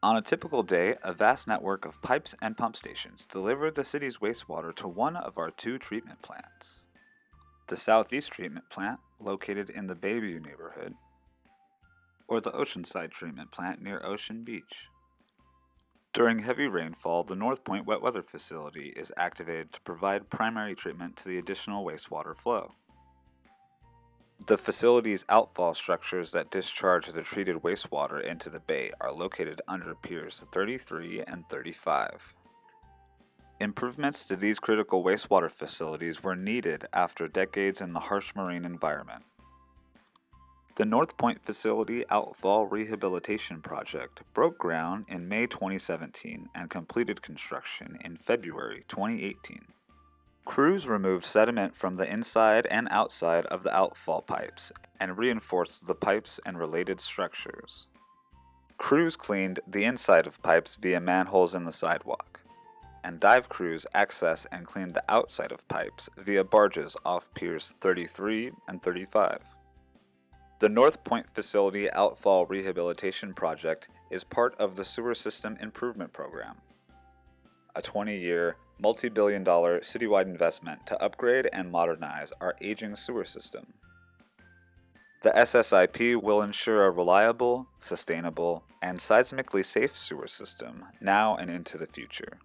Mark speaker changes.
Speaker 1: On a typical day, a vast network of pipes and pump stations deliver the city's wastewater to one of our two treatment plants. The Southeast Treatment Plant, located in the Bayview neighborhood, or the Oceanside Treatment Plant near Ocean Beach. During heavy rainfall, the North Point Wet Weather Facility is activated to provide primary treatment to the additional wastewater flow. The facility's outfall structures that discharge the treated wastewater into the bay are located under Piers 33 and 35. Improvements to these critical wastewater facilities were needed after decades in the harsh marine environment. The North Point Facility Outfall Rehabilitation Project broke ground in May 2017 and completed construction in February 2018. Crews removed sediment from the inside and outside of the outfall pipes and reinforced the pipes and related structures. Crews cleaned the inside of pipes via manholes in the sidewalk, and dive crews access and clean the outside of pipes via barges off Piers 33 and 35. The North Point Facility Outfall Rehabilitation Project is part of the Sewer System Improvement Program, a 20-year, multi-billion-dollar citywide investment to upgrade and modernize our aging sewer system. The SSIP will ensure a reliable, sustainable, and seismically safe sewer system now and into the future.